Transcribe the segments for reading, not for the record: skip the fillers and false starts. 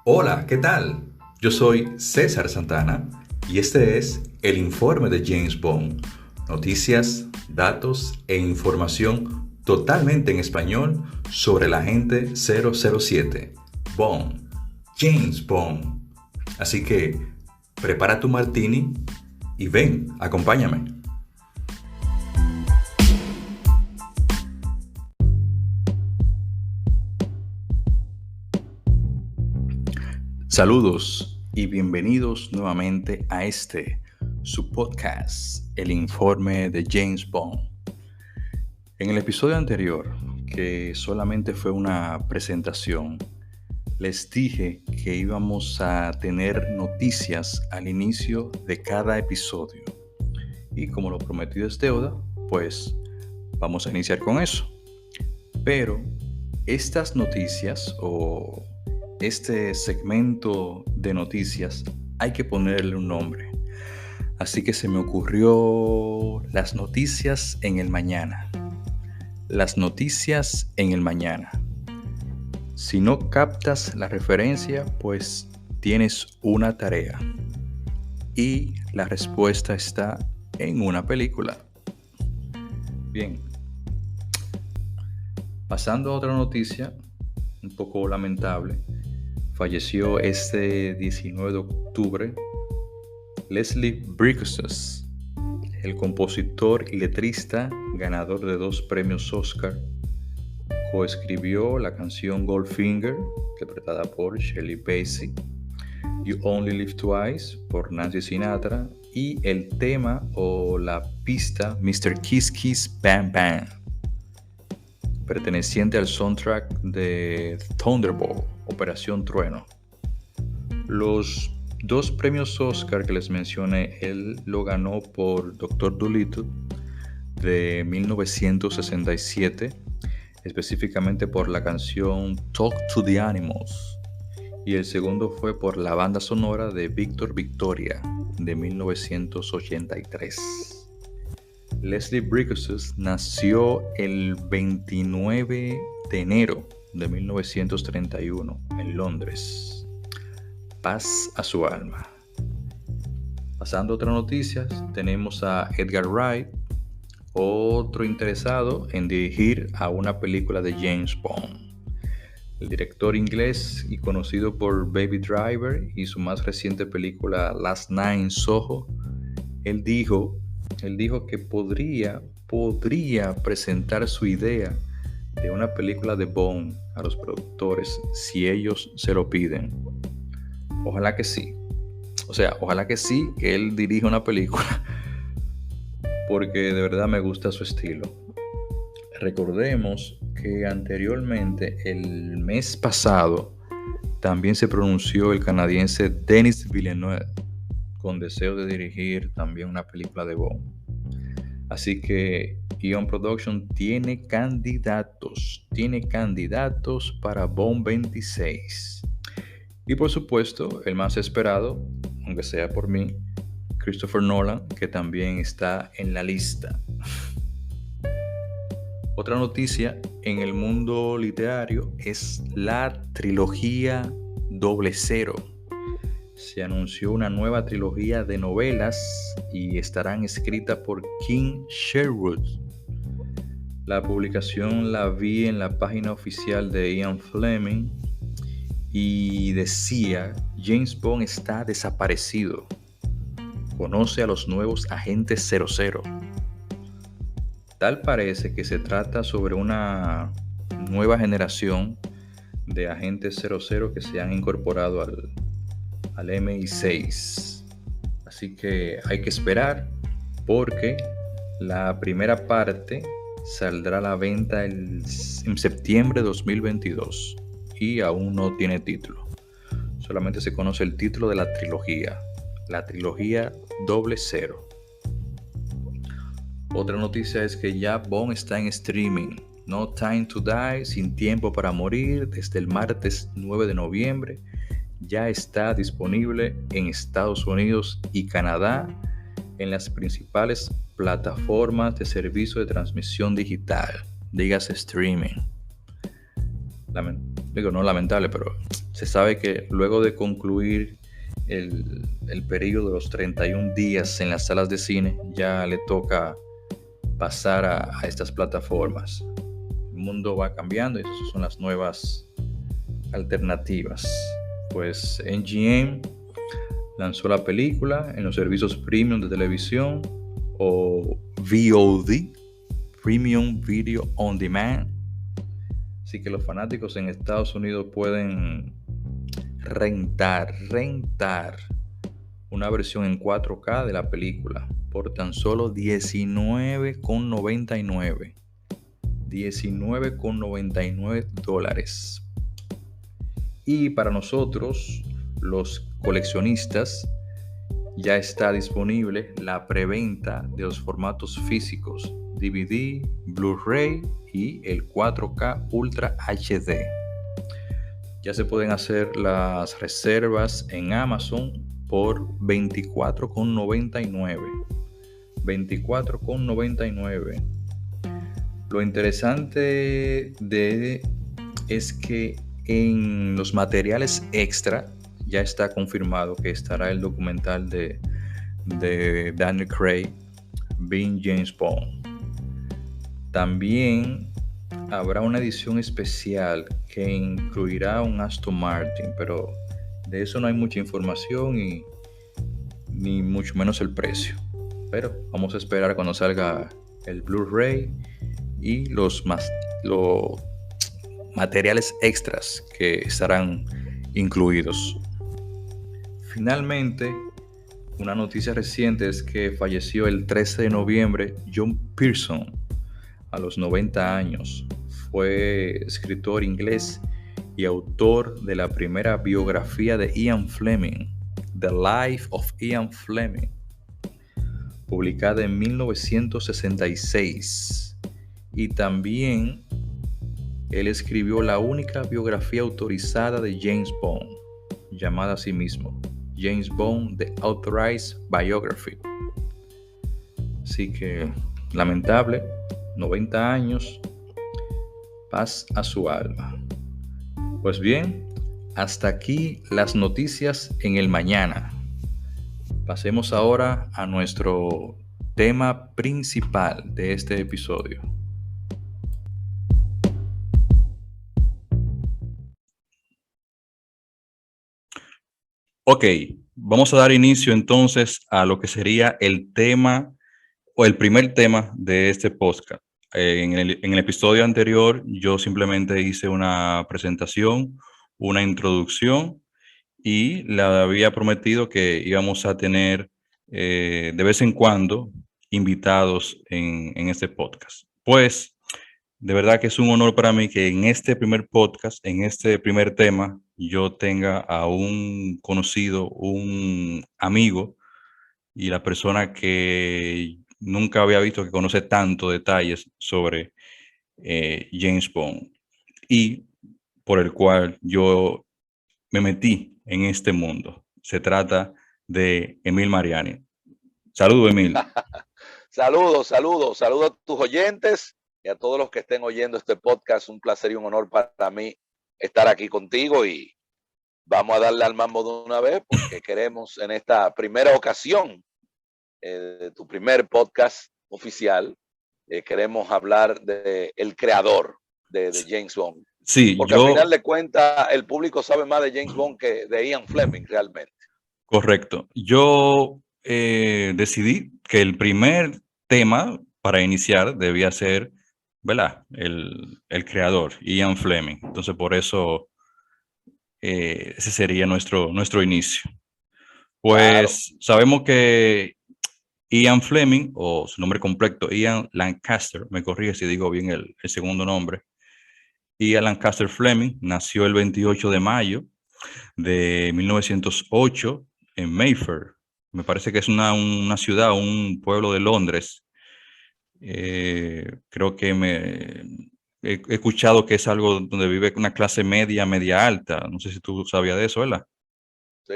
Hola, ¿qué tal? Yo soy César Santana y este es el informe de James Bond. Noticias, datos e información totalmente en español sobre el agente 007, Bond, James Bond. Así que prepara tu martini y ven, acompáñame. Saludos y bienvenidos nuevamente a su podcast, el informe de James Bond. En el episodio anterior, que solamente fue una presentación, les dije que íbamos a tener noticias al inicio de cada episodio. Y como lo prometido es deuda, pues vamos a iniciar con eso. Pero estas noticias o este segmento de noticias hay que ponerle un nombre. Así que se me ocurrió las noticias en el mañana. Las noticias en el mañana. Si no captas la referencia, pues tienes una tarea. Y la respuesta está en una película. Bien. Pasando a otra noticia, un poco lamentable. Falleció este 19 de octubre Leslie Bricusse, el compositor y letrista ganador de 2 premios Oscar. Coescribió la canción Goldfinger, interpretada por Shirley Bassey, You Only Live Twice, por Nancy Sinatra, y el tema o la pista Mr. Kiss Kiss Bang Bang, perteneciente al soundtrack de Thunderbolt, Operación Trueno. Los 2 premios Oscar que les mencioné, él lo ganó por Dr. Dolittle de 1967, específicamente por la canción Talk to the Animals, y el segundo fue por la banda sonora de Víctor Victoria de 1983. Leslie Bricusse nació el 29 de enero de 1931 en Londres. Paz a su alma. Pasando a otras noticias, tenemos a Edgar Wright, otro interesado en dirigir a una película de James Bond. El director inglés y conocido por Baby Driver y su más reciente película Last Night in Soho, él dijo que podría presentar su idea de una película de Bond a los productores si ellos se lo piden. Ojalá que sí. Ojalá que sí, que él dirija una película, porque de verdad me gusta su estilo. Recordemos que anteriormente, el mes pasado, también se pronunció el canadiense Denis Villeneuve con deseo de dirigir también una película de Bond. Así que Eon Production tiene candidatos para Bond 26. Y por supuesto, el más esperado, aunque sea por mí, Christopher Nolan, que también está en la lista. Otra noticia en el mundo literario es la trilogía 00. Se anunció una nueva trilogía de novelas y estarán escritas por King Sherwood. La publicación la vi en la página oficial de Ian Fleming y decía: James Bond está desaparecido. Conoce a los nuevos agentes 00. Tal parece que se trata sobre una nueva generación de agentes 00 que se han incorporado al MI6. Así que hay que esperar, porque la primera parte saldrá a la venta en septiembre de 2022 y aún no tiene título. Solamente se conoce el título de la trilogía 00. Otra noticia es que ya Bond está en streaming. No Time to Die, Sin Tiempo para Morir, desde el martes 9 de noviembre, ya está disponible en Estados Unidos y Canadá en las principales plataformas de servicio de transmisión digital, dígase streaming. No lamentable, pero Se sabe que luego de concluir el periodo de los 31 días en las salas de cine, ya le toca pasar a estas plataformas. El mundo va cambiando y esas son las nuevas alternativas. Pues MGM lanzó la película en los servicios premium de televisión o VOD, Premium Video On Demand. Así que los fanáticos en Estados Unidos pueden rentar una versión en 4K de la película por tan solo $19.99. $19.99. Y para nosotros, los coleccionistas, ya está disponible la preventa de los formatos físicos DVD, Blu-ray y el 4K Ultra HD. Ya se pueden hacer las reservas en Amazon por $24.99. $24.99. Lo interesante es que en los materiales extra ya está confirmado que estará el documental de Daniel Craig, Being James Bond. También habrá una edición especial que incluirá un Aston Martin, pero de eso no hay mucha información ni mucho menos el precio. Pero vamos a esperar cuando salga el Blu-ray y los materiales extras que estarán incluidos. Finalmente, una noticia reciente es que falleció el 13 de noviembre John Pearson a los 90 años. Fue escritor inglés y autor de la primera biografía de Ian Fleming, The Life of Ian Fleming, publicada en 1966. Y también él escribió la única biografía autorizada de James Bond, llamada a sí mismo James Bond The Authorized Biography. Así que, lamentable, 90 años, paz a su alma. Pues bien, hasta aquí las noticias en el mañana. Pasemos ahora a nuestro tema principal de este episodio. Ok, vamos a dar inicio entonces a lo que sería el tema o el primer tema de este podcast. En el episodio anterior yo simplemente hice una presentación, una introducción y le había prometido que íbamos a tener de vez en cuando invitados en este podcast. Pues de verdad que es un honor para mí que en este primer podcast, en este primer tema, yo tenga a un conocido, un amigo y la persona que nunca había visto que conoce tanto detalles sobre James Bond y por el cual yo me metí en este mundo. Se trata de Emil Mariani. Saludos, Emil. Saludos a tus oyentes y a todos los que estén oyendo este podcast. Un placer y un honor para mí estar aquí contigo y vamos a darle al mambo de una vez porque queremos en esta primera ocasión de tu primer podcast oficial, queremos hablar de el creador de James Bond. Sí, porque al final de cuentas el público sabe más de James Bond que de Ian Fleming realmente. Correcto. Yo decidí que el primer tema para iniciar debía ser, ¿verdad? El creador, Ian Fleming. Entonces, por eso ese sería nuestro inicio. Pues claro. Sabemos que Ian Fleming, o su nombre completo, Ian Lancaster, me corrige si digo bien el segundo nombre, Ian Lancaster Fleming nació el 28 de mayo de 1908 en Mayfair. Me parece que es una ciudad, un pueblo de Londres. Creo que he escuchado que es algo donde vive una clase media, media alta. No sé si tú sabías de eso, ¿verdad? Sí.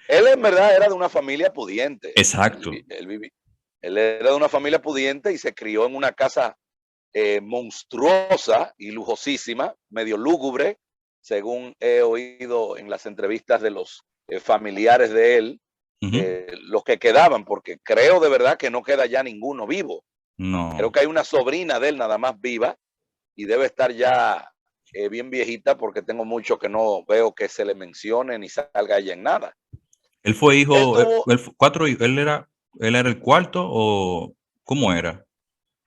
Él en verdad era de una familia pudiente. Exacto. Él era de una familia pudiente y se crió en una casa monstruosa y lujosísima, medio lúgubre, según he oído en las entrevistas de los familiares de él, los que quedaban, porque creo de verdad que no queda ya ninguno vivo. Creo No. que hay una sobrina de él nada más viva y debe estar ya bien viejita porque tengo mucho que no veo que se le mencione ni salga ella en nada. Él fue Él hijo, tuvo, él era el cuarto o cómo era.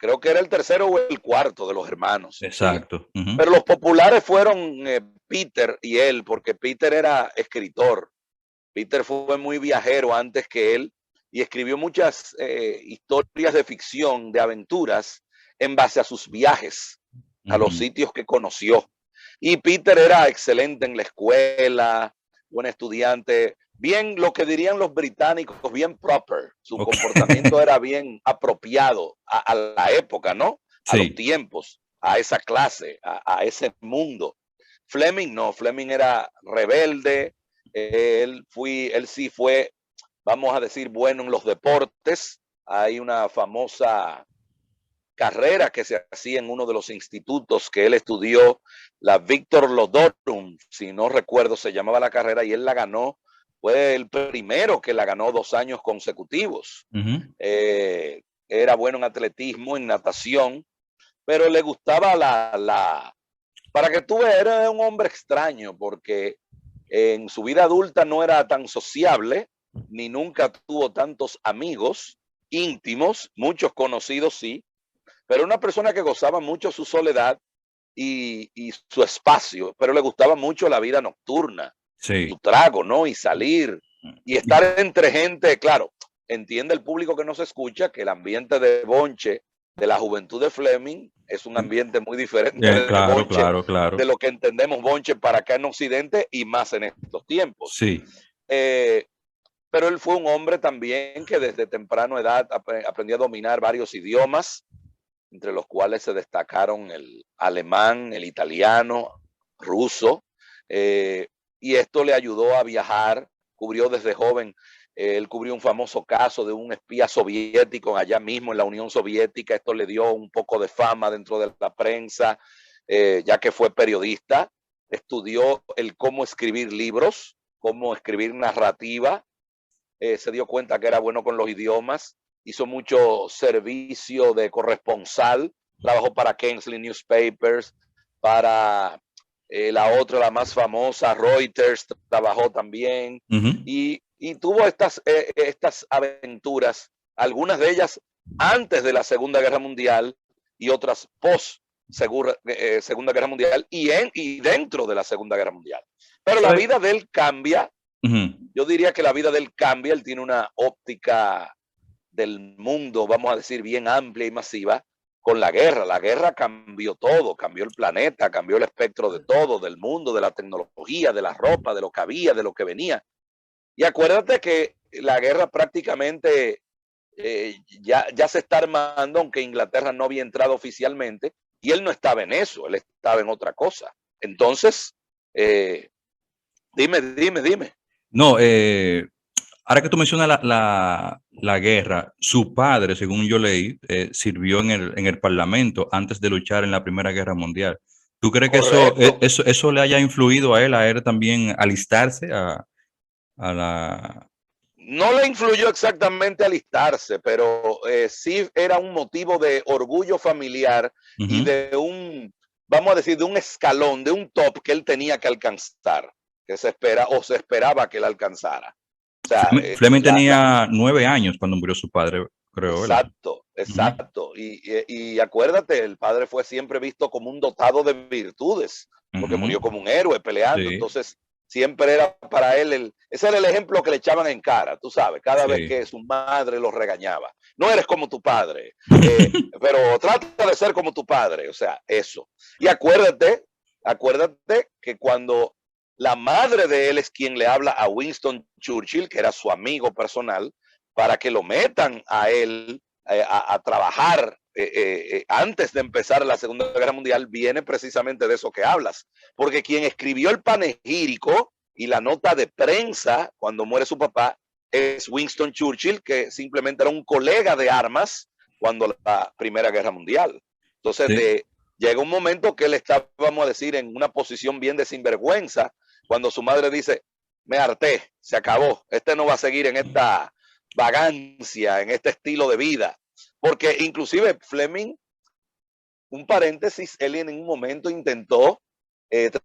creo que era el tercero o el cuarto de los hermanos, ¿sí? Exacto. Pero los populares fueron Peter y él, porque Peter era escritor. Peter fue muy viajero antes que él y escribió muchas historias de ficción, de aventuras, en base a sus viajes, a los sitios que conoció. Y Peter era excelente en la escuela, buen estudiante, bien lo que dirían los británicos, bien proper. Su Ok. comportamiento era bien apropiado a la época, ¿no? A los Sí. tiempos, a esa clase, a ese mundo. Fleming no, Fleming era rebelde, él sí fue, vamos a decir, bueno en los deportes. Hay una famosa carrera que se hacía en uno de los institutos que él estudió, la Victor Lodorum, si no recuerdo, se llamaba la carrera, y él la ganó. Fue el primero que la ganó 2 años consecutivos. Era bueno en atletismo, en natación, pero le gustaba para que tú veas, era un hombre extraño, porque en su vida adulta no era tan sociable, ni nunca tuvo tantos amigos íntimos, muchos conocidos sí, pero una persona que gozaba mucho su soledad y su espacio, pero le gustaba mucho la vida nocturna, Sí. su trago, ¿no? Y salir y estar entre gente, claro, entiende el público que nos escucha que el ambiente de bonche de la juventud de Fleming es un ambiente muy diferente de Claro, bonche claro, de claro. lo que entendemos bonche para acá en Occidente y más en estos tiempos. Sí. Eh, pero él fue un hombre también que desde temprana edad aprendió a dominar varios idiomas, entre los cuales se destacaron el alemán, el italiano, ruso, y esto le ayudó a viajar, cubrió desde joven, él cubrió un famoso caso de un espía soviético allá mismo en la Unión Soviética, esto le dio un poco de fama dentro de la prensa, ya que fue periodista, estudió el cómo escribir libros, cómo escribir narrativa, se dio cuenta que era bueno con los idiomas, hizo mucho servicio de corresponsal, trabajó para Kingsley Newspapers, para la otra, la más famosa, Reuters, trabajó también, y tuvo estas aventuras, algunas de ellas antes de la Segunda Guerra Mundial y otras post Segunda Guerra Mundial y dentro de la Segunda Guerra Mundial. Pero la vida de él cambia. Yo diría que la vida de él cambia, él tiene una óptica del mundo, vamos a decir, bien amplia y masiva con la guerra. La guerra cambió todo, cambió el planeta, cambió el espectro de todo, del mundo, de la tecnología, de la ropa, de lo que había, de lo que venía. Y acuérdate que la guerra prácticamente ya se está armando, aunque Inglaterra no había entrado oficialmente, y él no estaba en eso, él estaba en otra cosa. Entonces, dime. No, ahora que tú mencionas la guerra, su padre, según yo leí, sirvió en el Parlamento antes de luchar en la Primera Guerra Mundial. ¿Tú crees que Correcto. eso le haya influido a él también alistarse a la... No le influyó exactamente alistarse, pero sí era un motivo de orgullo familiar y vamos a decir, de un escalón, de un top que él tenía que alcanzar, que se esperaba que él alcanzara. O sea, Fleming tenía 9 años cuando murió su padre, creo, ¿verdad? exacto. Y acuérdate, el padre fue siempre visto como un dotado de virtudes, porque murió como un héroe peleando. Sí, Entonces, siempre era para él, ese era el ejemplo que le echaban en cara, tú sabes, cada vez sí. que su madre lo regañaba. No eres como tu padre, pero trata de ser como tu padre, o sea, eso. Y acuérdate que cuando la madre de él es quien le habla a Winston Churchill, que era su amigo personal, para que lo metan a él a trabajar antes de empezar la Segunda Guerra Mundial, viene precisamente de eso que hablas. Porque quien escribió el panegírico y la nota de prensa cuando muere su papá es Winston Churchill, que simplemente era un colega de armas cuando la Primera Guerra Mundial. Entonces, Sí. llega un momento que él está, vamos a decir, en una posición bien de sinvergüenza, cuando su madre dice, me harté, se acabó, este no va a seguir en esta vagancia, en este estilo de vida. Porque inclusive Fleming, un paréntesis, él en un momento intentó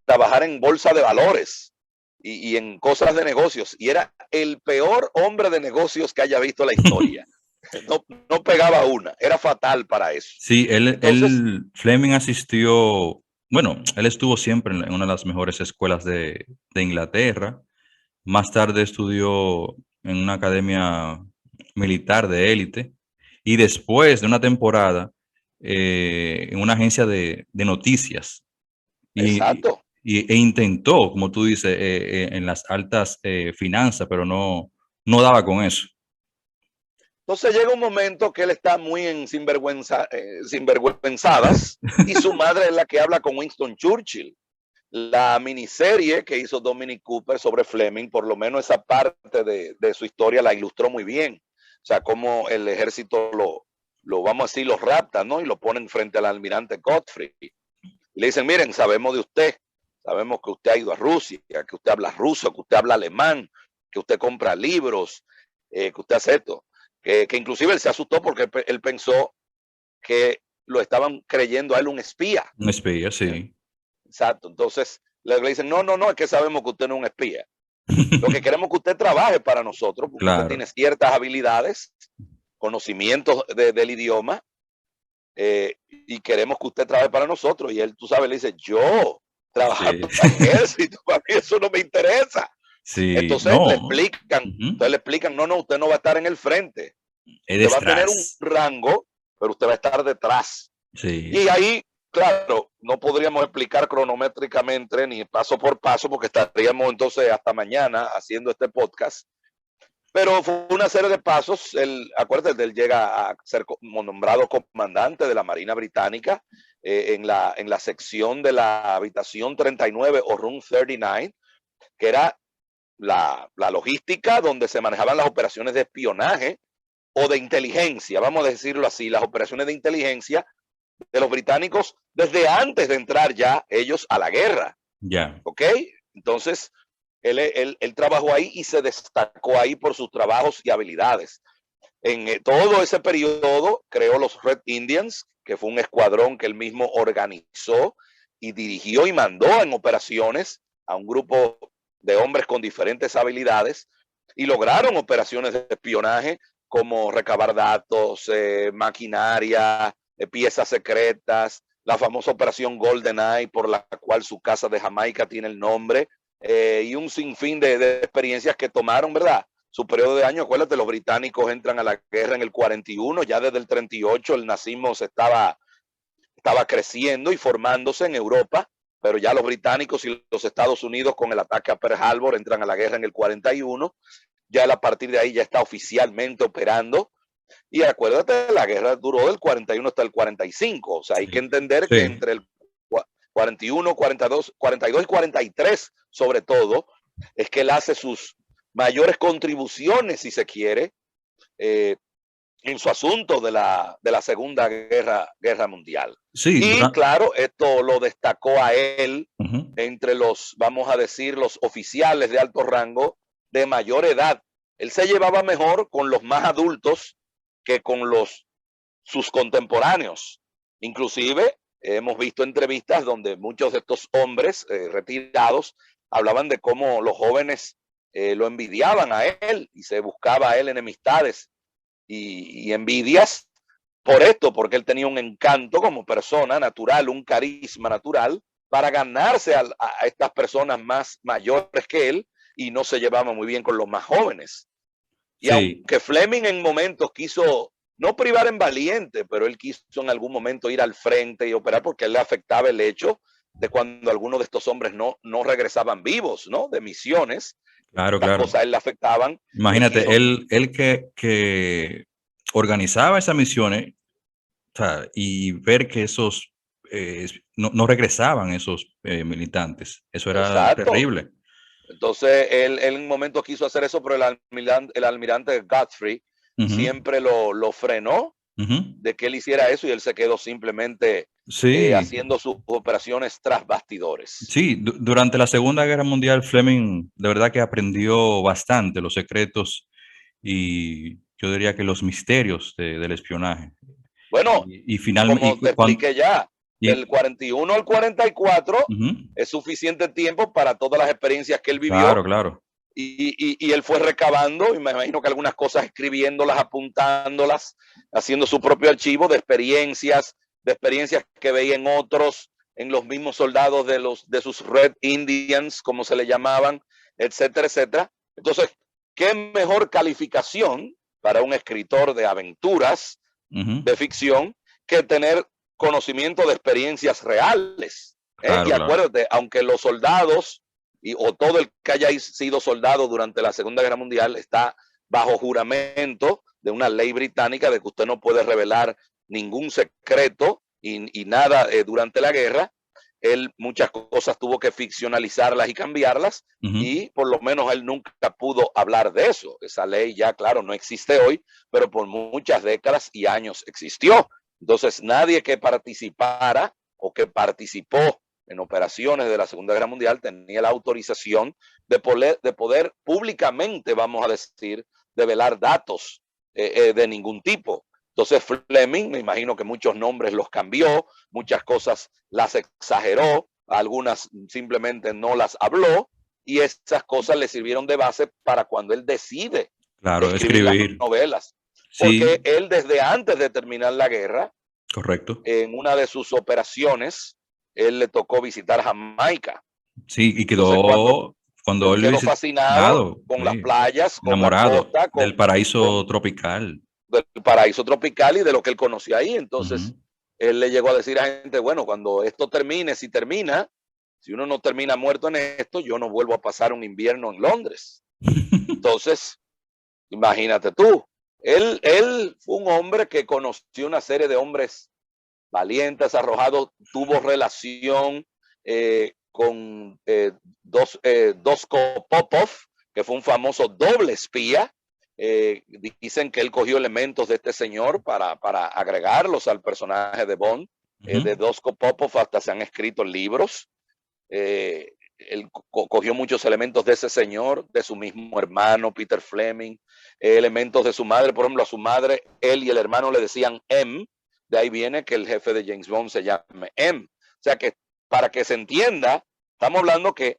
trabajar en bolsa de valores y en cosas de negocios, y era el peor hombre de negocios que haya visto la historia. No pegaba una, era fatal para eso. Sí, Entonces, Fleming asistió, bueno, él estuvo siempre en una de las mejores escuelas de Inglaterra. Más tarde estudió en una academia militar de élite y después de una temporada en una agencia de noticias exacto. e intentó, como tú dices, en las altas finanzas, pero no daba con eso. Entonces llega un momento que él está muy en sinvergüenzadas y su madre es la que habla con Winston Churchill. La miniserie que hizo Dominic Cooper sobre Fleming, por lo menos esa parte de su historia la ilustró muy bien. O sea, cómo el ejército vamos a decir, lo rapta, ¿no? Y lo ponen frente al almirante Godfrey. Y le dicen, miren, sabemos de usted, sabemos que usted ha ido a Rusia, que usted habla ruso, que usted habla alemán, que usted compra libros, que usted hace esto. Que inclusive él se asustó porque él pensó que lo estaban creyendo a él un espía. Un espía, sí. Exacto. Entonces le dicen, no, es que sabemos que usted no es un espía. Lo que queremos es que usted trabaje para nosotros, porque usted Claro. tiene ciertas habilidades, conocimientos del idioma, y queremos que usted trabaje para nosotros. Y él, tú sabes, le dice, yo Sí. trabajando para el ejército, para mí eso no me interesa. Sí, Entonces no. le explican, no, usted no va a estar en el frente. Es Usted va a tener un detrás. rango, pero usted va a estar detrás. Sí, Y ahí, claro, no podríamos explicar cronométricamente ni paso por paso, porque estaríamos entonces hasta mañana haciendo este podcast. Pero fue una serie de pasos. Acuérdate, él llega a ser nombrado comandante de la Marina Británica en la sección de la habitación 39 o Room 39, que era la logística donde se manejaban las operaciones de espionaje o de inteligencia, vamos a decirlo así, las operaciones de inteligencia de los británicos desde antes de entrar ya ellos a la guerra. ya. ¿Ok? Entonces, él trabajó ahí y se destacó ahí por sus trabajos y habilidades. En todo ese periodo creó los Red Indians, que fue un escuadrón que él mismo organizó y dirigió y mandó en operaciones a un grupo de hombres con diferentes habilidades y lograron operaciones de espionaje como recabar datos, maquinaria, piezas secretas, la famosa operación GoldenEye, por la cual su casa de Jamaica tiene el nombre, y un sinfín de experiencias que tomaron, ¿verdad? Su periodo de años. Acuérdate, los británicos entran a la guerra en el 41, ya desde el 38 el nazismo estaba creciendo y formándose en Europa, pero ya los británicos y los Estados Unidos con el ataque a Pearl Harbor entran a la guerra en el 41, ya a partir de ahí ya está oficialmente operando. Y acuérdate, la guerra duró del 41 hasta el 45, o sea, hay que Sí. entender que Sí. entre el 41, 42 y 43, sobre todo, es que él hace sus mayores contribuciones, si se quiere, en su asunto de la Segunda Guerra Mundial. Sí, Y claro, esto lo destacó a él ujú. entre los, vamos a decir, los oficiales de alto rango de mayor edad. Él se llevaba mejor con los más adultos que con sus contemporáneos. Inclusive hemos visto entrevistas donde muchos de estos hombres retirados hablaban de cómo los jóvenes lo envidiaban a él y se buscaba a él enemistades y envidias por esto, porque él tenía un encanto como persona natural, un carisma natural para ganarse a estas personas más mayores que él, y no se llevaba muy bien con los más jóvenes. Y Sí, aunque Fleming en momentos quiso no privar en valiente, pero él quiso en algún momento ir al frente y operar, porque él le afectaba el hecho de cuando algunos de estos hombres no regresaban vivos, ¿no? De misiones, claro, estas claro. cosas a él le afectaban. Él quiso, Imagínate, él que organizaba esas misiones, o sea, y ver que esos no regresaban esos militantes. Eso era exacto. terrible. Entonces, él en un momento quiso hacer eso, pero el almirante Godfrey Ujú. siempre lo frenó de que él hiciera eso y él se quedó simplemente Sí, haciendo sus operaciones tras bastidores. sí, durante la Segunda Guerra Mundial Fleming de verdad que aprendió bastante los secretos y yo diría que los misterios del espionaje. Bueno, Y finalmente, como te expliqué ya, del y- 41 al 44 ujú, es suficiente tiempo para todas las experiencias que él claro, vivió claro. y él fue recabando, y me imagino que algunas cosas escribiéndolas, apuntándolas, haciendo su propio archivo de experiencias que veía en otros, en los mismos soldados de sus Red Indians, como se le llamaban, etcétera, etcétera. Entonces, ¿qué mejor calificación para un escritor de aventuras, Ujú, de ficción, que tener conocimiento de experiencias reales? claro, Y claro. acuérdate, aunque los soldados o todo el que haya sido soldado durante la Segunda Guerra Mundial está bajo juramento de una ley británica de que usted no puede revelar ningún secreto y nada durante la guerra. Él muchas cosas tuvo que ficcionalizarlas y cambiarlas, Ujú, y por lo menos él nunca pudo hablar de eso. Esa ley ya, claro, no existe hoy, pero por muchas décadas y años existió. Entonces, nadie que participara o que participó en operaciones de la Segunda Guerra Mundial tenía la autorización de poder públicamente, vamos a decir, develar datos de ningún tipo. Entonces Fleming, me imagino que muchos nombres los cambió, muchas cosas las exageró, algunas simplemente no las habló, y esas cosas le sirvieron de base para cuando él decide claro, escribir las escribir. novelas. Porque Sí, él desde antes de terminar la guerra, correcto. en una de sus operaciones, él le tocó visitar Jamaica. Sí, y Entonces, cuando él él quedó fascinado visitado, con las sí, playas, con la enamorado costa, del paraíso tropical. del paraíso tropical y de lo que él conocía ahí. Ujú. Entonces, él le llegó a decir a gente, bueno, cuando esto termine, si termina, si uno no termina muerto en esto, yo no vuelvo a pasar un invierno en Londres. Entonces, imagínate tú, él fue un hombre que conoció una serie de hombres valientes, arrojados, tuvo relación con Dosko Popov, que fue un famoso doble espía. Dicen que él cogió elementos de este señor para agregarlos al personaje de Bond. Ujú. De Dosko Popov hasta se han escrito libros. Él cogió muchos elementos de ese señor, de su mismo hermano Peter Fleming, elementos de su madre. Por ejemplo, a su madre, él y el hermano le decían M. De ahí viene que el jefe de James Bond se llame M. O sea que, para que se entienda, estamos hablando que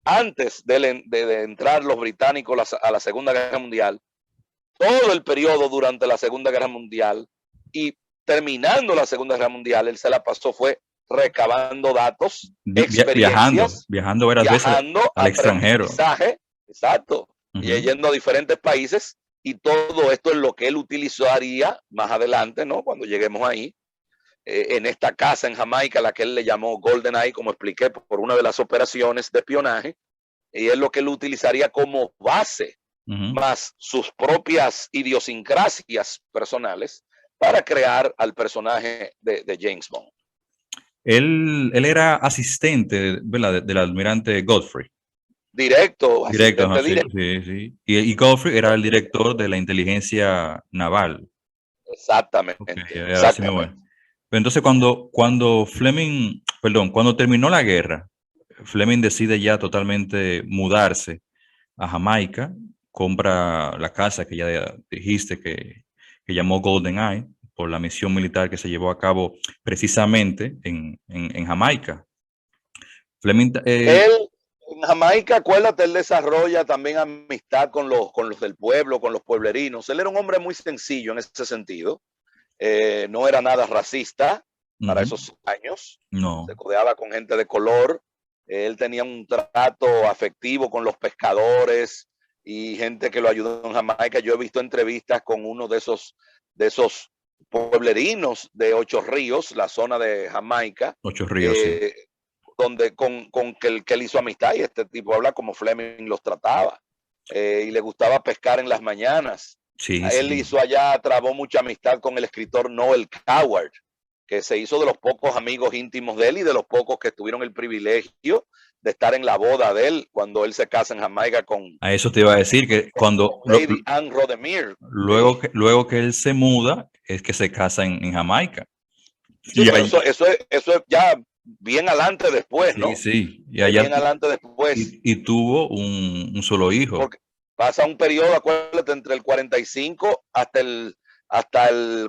antes de entrar los británicos a la Segunda Guerra Mundial, todo el periodo durante la Segunda Guerra Mundial y terminando la Segunda Guerra Mundial, él se la pasó fue recabando datos, Viajando, experiencias, viajando varias veces viajando, al extranjero. aprendizaje, exacto, y Ujú. yendo a diferentes países, y todo esto es lo que él utilizaría más adelante, ¿no? Cuando lleguemos ahí, en esta casa en Jamaica, la que él le llamó Golden Eye, como expliqué, por una de las operaciones de espionaje, y es lo que él utilizaría como base, Ujú. más sus propias idiosincrasias personales, para crear al personaje de James Bond. Él era asistente, ¿verdad? Del almirante Godfrey. Directo, Directo, ajá, asistente sí, directo. sí, sí. Y Godfrey era el director de la inteligencia naval. Ok, Exactamente, así mismo es. exactamente. Pero entonces cuando Fleming, perdón, cuando terminó la guerra, Fleming decide ya totalmente mudarse a Jamaica, compra la casa que ya dijiste que llamó Golden Eye por la misión militar que se llevó a cabo precisamente en Jamaica. Fleming, Él, en Jamaica, acuérdate, él desarrolla también amistad con los del pueblo, con los pueblerinos. Él era un hombre muy sencillo en ese sentido. No era nada racista para ujú, esos años. Se no, codeaba con gente de color. Él tenía un trato afectivo con los pescadores y gente que lo ayudó en Jamaica. Yo he visto entrevistas con uno de esos pueblerinos de Ocho Ríos, la zona de Jamaica, Ocho Ríos, sí. eh, donde con que él hizo amistad, y este tipo habla como Fleming los trataba. Y le gustaba pescar en las mañanas. Sí, Él sí. hizo allá, trabó mucha amistad con el escritor Noel Coward, que se hizo de los pocos amigos íntimos de él y de los pocos que tuvieron el privilegio de estar en la boda de él cuando él se casa en Jamaica A eso te iba a decir que con Lady Anne Rodemere. luego que él se muda, es que se casa en Jamaica. Sí, Y pero ahí, eso es ya bien adelante después, sí, ¿no? sí, y Es allá bien adelante después, y tuvo un solo hijo. porque pasa un periodo, acuérdate, entre el 45 hasta el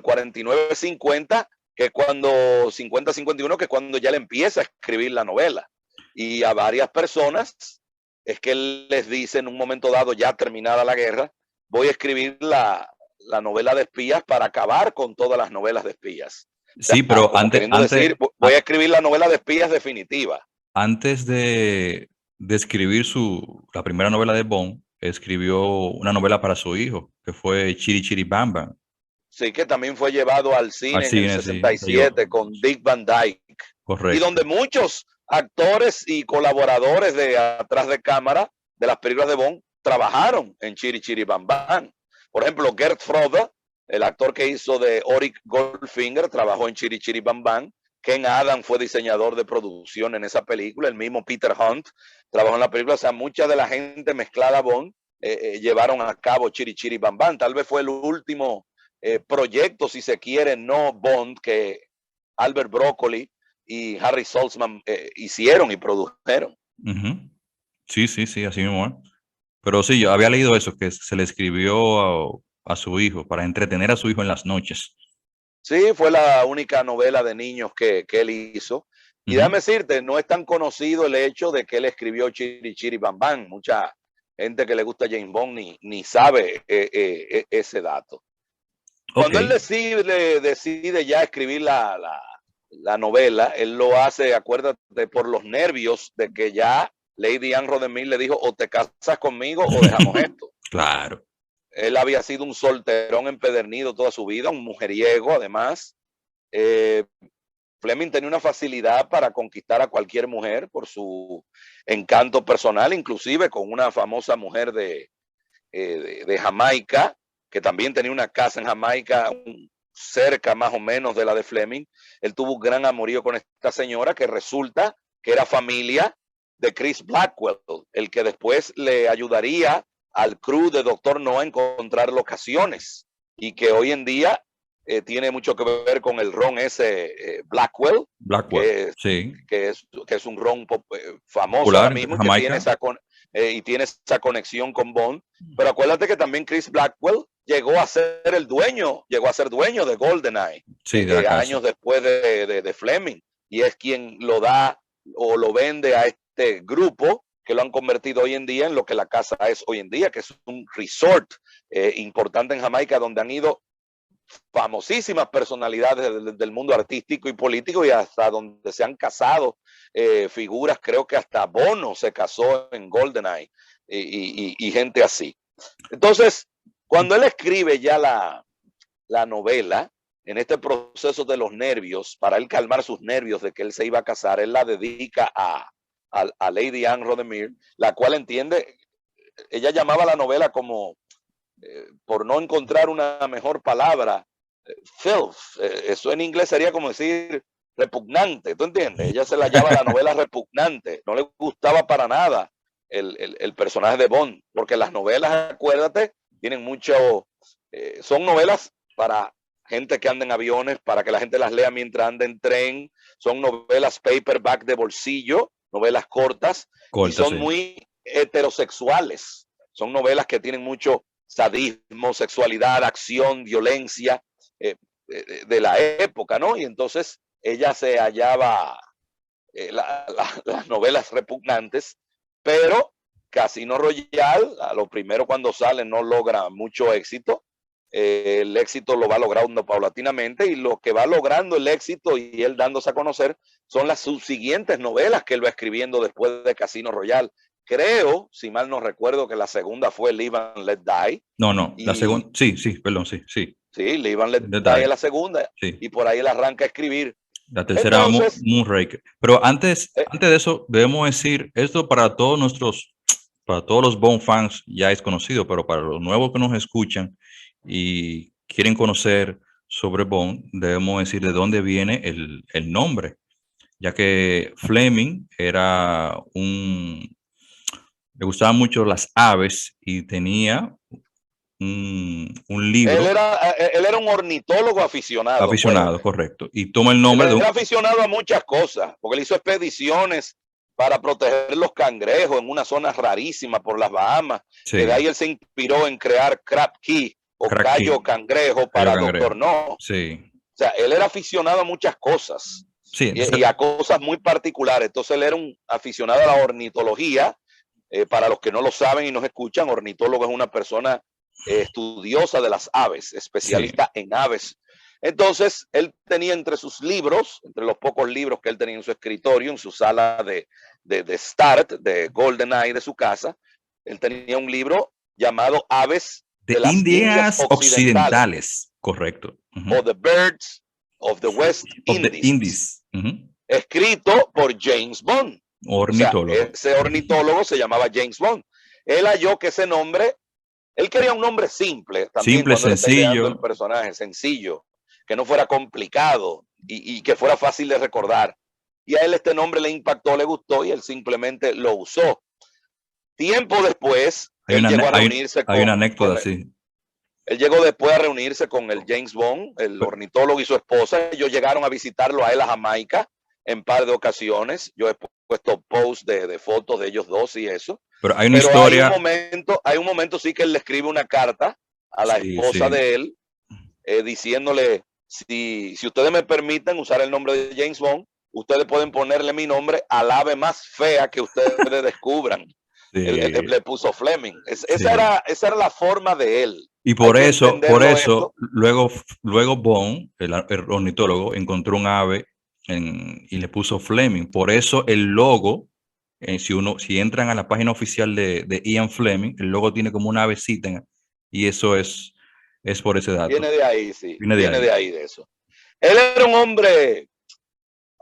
49-50, que es cuando 50-51, que es cuando ya le empieza a escribir la novela. Y a varias personas es que él les dice en un momento dado, ya terminada la guerra, voy a escribir la novela de espías para acabar con todas las novelas de espías. O Sí, sea, pero como queriendo decir, voy a escribir la novela de espías definitiva. antes de escribir la primera novela de Bond, escribió una novela para su hijo, que fue Chiri Chiri Bam Bam. Sí, que también fue llevado al Al cine en el cine, sí, se llevó, 67 con Dick Van Dyke, y correcto. donde muchos actores y colaboradores de atrás de cámara de las películas de Bond trabajaron en Chiri Chiri Bam Bam. Por ejemplo, Gert Frode, el actor que hizo de Auric Goldfinger, trabajó en Chiri Chiri Bam Bam. Ken Adam fue diseñador de producción en esa película. El mismo Peter Hunt trabajó en la película. O sea, mucha de la gente mezclada a Bond llevaron a cabo Chiri Chiri Bam Bam. Tal vez fue el último proyecto, si se quiere, no Bond, que Albert Broccoli y Harry Saltzman hicieron y produjeron. Ujú. Sí, sí, sí, así mismo, ¿eh? Pero sí, yo había leído eso, que se le escribió a su hijo, para entretener a su hijo en las noches. Sí, fue la única novela de niños que él hizo. Y Ujú. déjame decirte, no es tan conocido el hecho de que él escribió Chiri Chiri Bam Bam. Mucha gente que le gusta James Bond ni sabe ese dato. Ok, Cuando él decide ya escribir la novela, él lo hace, acuérdate, por los nervios de que ya Lady Anne Rodemil le dijo, o te casas conmigo o dejamos esto. claro. Él había sido un solterón empedernido toda su vida, un mujeriego además. Eh, Fleming tenía una facilidad para conquistar a cualquier mujer por su encanto personal, inclusive con una famosa mujer de Jamaica, que también tenía una casa en Jamaica, cerca más o menos de la de Fleming. Él tuvo un gran amorío con esta señora que resulta que era familia de Chris Blackwell, el que después le ayudaría al crew de Doctor No a encontrar locaciones y que hoy en día tiene mucho que ver con el ron ese Blackwell, Blackwell, que, sí. que es un ron famoso ahora Popular en mismo y que tiene Jamaica. esa conexión con Bond. Pero acuérdate que también Chris Blackwell llegó a ser dueño de GoldenEye Sí, de la casa. años después de Fleming, y es quien lo da o lo vende a este grupo que lo han convertido hoy en día en lo que la casa es hoy en día, que es un resort importante en Jamaica donde han ido famosísimas personalidades del mundo artístico y político y hasta donde se han casado figuras, creo que hasta Bono se casó en GoldenEye y gente así. Entonces, cuando él escribe ya la novela, en este proceso de los nervios, para él calmar sus nervios de que él se iba a casar, él la dedica a Lady Anne Rodemir, la cual entiende, ella llamaba la novela como, por no encontrar una mejor palabra, filth. Eso en inglés sería como decir repugnante, ¿tú entiendes? Ella se la llama la novela repugnante, no le gustaba para nada el personaje de Bond, porque las novelas, acuérdate, tienen mucho, son novelas para gente que anda en aviones, para que la gente las lea mientras anda en tren, son novelas paperback de bolsillo, novelas cortas, y Corta, son sí. muy heterosexuales, son novelas que tienen mucho sadismo, sexualidad, acción, violencia de la época, ¿no? Y entonces ella se hallaba las novelas repugnantes, pero Casino Royale, a lo primero cuando sale no logra mucho éxito. El éxito lo va logrando paulatinamente y lo que va logrando el éxito y él dándose a conocer son las subsiguientes novelas que él va escribiendo después de Casino Royale. Creo, si mal no recuerdo, que la segunda fue Live and Let Die. No, no, la Y segunda, sí, sí, perdón, sí, sí. sí, Live and Let The Die es Die, la segunda. sí. Y por ahí él arranca a escribir. La tercera, Entonces, Moonraker. Pero eh, antes de eso, debemos decir, esto para todos los Bond fans ya es conocido, pero para los nuevos que nos escuchan y quieren conocer sobre Bond, debemos decir de dónde viene el nombre, ya que Fleming le gustaban mucho las aves y tenía un libro. Él era un ornitólogo aficionado. Aficionado, correcto. Y toma el Él nombre de era aficionado a muchas cosas, porque él hizo expediciones para proteger los cangrejos en una zona rarísima por las Bahamas, que de ahí Sí, él se inspiró en crear Crab Key o Crack Callo Key, Cangrejo Cayo para Doctor Cangrejo. No. O Sí, sea, él era aficionado a muchas cosas sí, entonces, y a cosas muy particulares. Entonces él era un aficionado a la ornitología. Para los que no lo saben y nos escuchan, ornitólogo es una persona estudiosa de las aves, sí, especialista en aves. Entonces, él tenía entre sus libros, entre los pocos libros que él tenía en su escritorio, en su sala de Start, de GoldenEye de su casa, él tenía un libro llamado Aves de de las Indias Indias Occidentales, Occidentales, correcto. o The Birds of the West Of the Indies, Indies, escrito por James Bond. O sea, ornitólogo. ese ornitólogo se llamaba James Bond. Él halló que ese nombre, él quería un nombre simple también Simple, cuando él está ideando el sencillo. personaje, sencillo, que no fuera complicado y que fuera fácil de recordar. Y a él este nombre le impactó, le gustó y él simplemente lo usó. Tiempo después, Hay él una, llegó a reunirse hay una con anécdota así. él llegó después a reunirse con el James Bond, el ornitólogo y su esposa. Ellos llegaron a visitarlo a él a Jamaica en par de ocasiones. Yo he puesto posts de fotos de ellos dos y eso. Pero hay una Pero historia. hay un momento sí que él le escribe una carta a la Sí, esposa sí. de él diciéndole, si ustedes me permiten usar el nombre de James Bond, ustedes pueden ponerle mi nombre al ave más fea que ustedes descubran. Él Sí, le puso Fleming. sí. Esa era la forma de él. Y Hay que por entenderlo eso, esto. luego Bond, el ornitólogo, encontró un ave y le puso Fleming. Por eso el logo, si entran a la página oficial de Ian Fleming, el logo tiene como una avecita y eso es por ese dato. Viene de ahí, sí. Viene de Viene ahí. de ahí, de eso. Él era un hombre,